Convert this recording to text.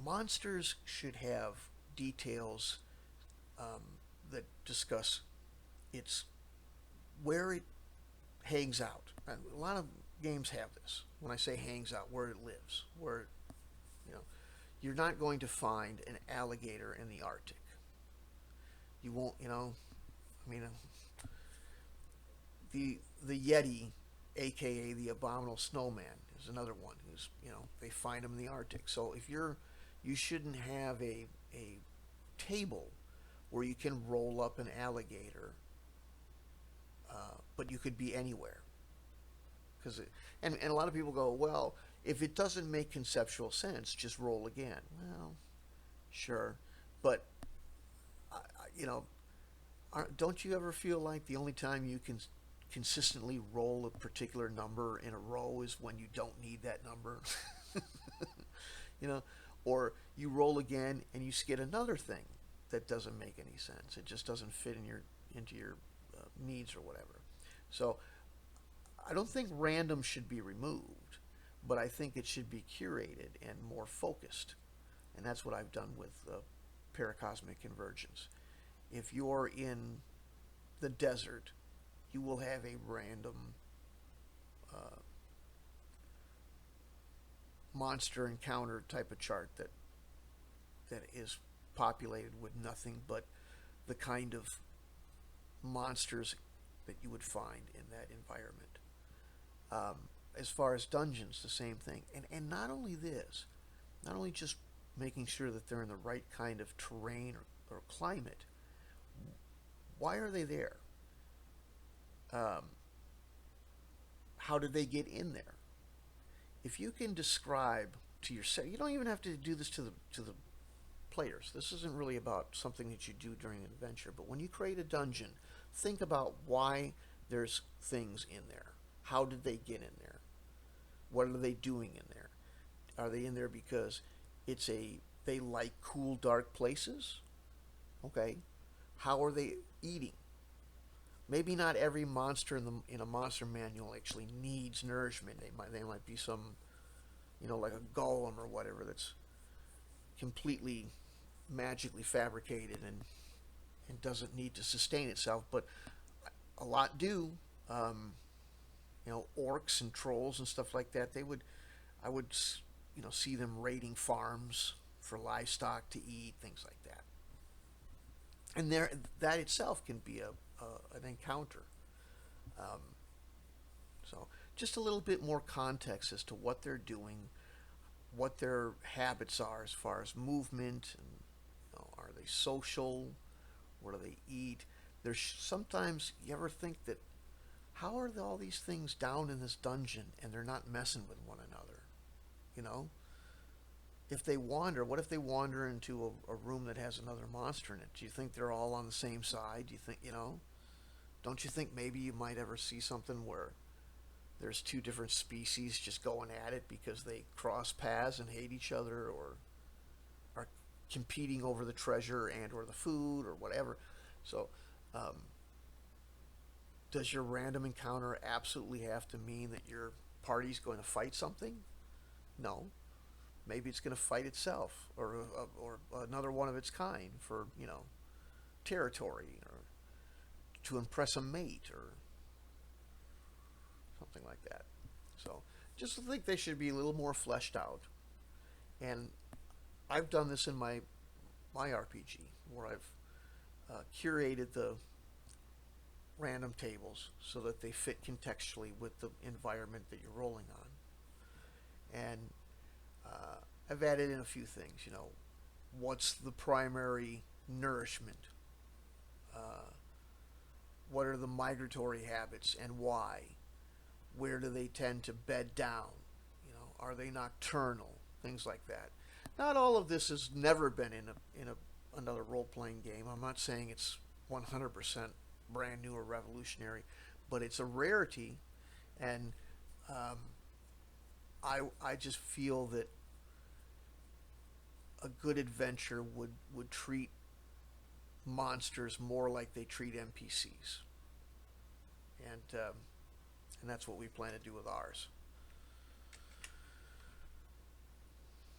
Monsters should have details that discuss its where it hangs out. And a lot of games have this. When I say hangs out, where it lives, where you know you're not going to find an alligator in the Arctic. You won't. I mean, the Yeti, aka the abominable snowman, is another one who's they find him in the Arctic. So you shouldn't have a table where you can roll up an alligator, but you could be anywhere. Because and a lot of people go, well, if it doesn't make conceptual sense, just roll again. Well, sure, but you know, don't you ever feel like the only time you can consistently roll a particular number in a row is when you don't need that number? you know, or you roll again and you get another thing that doesn't make any sense. It just doesn't fit into your needs or whatever. So I don't think random should be removed, but I think it should be curated and more focused. And that's what I've done with paracosmic convergence. If you're in the desert, you will have a random uh, monster encounter type of chart that is populated with nothing but the kind of monsters that you would find in that environment. As far as dungeons, the same thing. And not only this, not only just making sure that they're in the right kind of terrain or climate, why are they there? Um, how did they get in there? If you can describe to yourself, you don't even have to do this to the players. This isn't really about something that you do during an adventure, but when you create a dungeon, think about why there's things in there. How did they get in there? What are they doing in there? Are they in there because they like cool dark places? Okay. How are they eating? Maybe not every monster in a monster manual actually needs nourishment. They might be some like a golem or whatever that's completely magically fabricated and doesn't need to sustain itself. But a lot do. Um, Orcs and trolls and stuff like that. I would see them raiding farms for livestock to eat, things like that. And that itself can be an encounter. Um, so just a little bit more context as to what they're doing, what their habits are as far as movement, and are they social? What do they eat? There's sometimes you ever think that how are all these things down in this dungeon and they're not messing with one another? You know, if they wander, what if they wander into a room that has another monster in it? Do you think they're all on the same side? Do you think Don't you think maybe you might ever see something where there's two different species just going at it because they cross paths and hate each other, or are competing over the treasure and or the food or whatever? So, um, does your random encounter absolutely have to mean that your party's going to fight something? No. Maybe it's going to fight itself or another one of its kind for territory or to impress a mate or something like that. So just think they should be a little more fleshed out. And I've done this in my RPG where I've curated the random tables so that they fit contextually with the environment that you're rolling on. And I've added in a few things. What's the primary nourishment? Uh, what are the migratory habits and why? Where do they tend to bed down? Are they nocturnal? Things like that. Not all of this has never been in another role playing game. I'm not saying it's 100% brand new or revolutionary, but it's a rarity, and um, I just feel that a good adventure would treat monsters more like they treat NPCs. and that's what we plan to do with ours.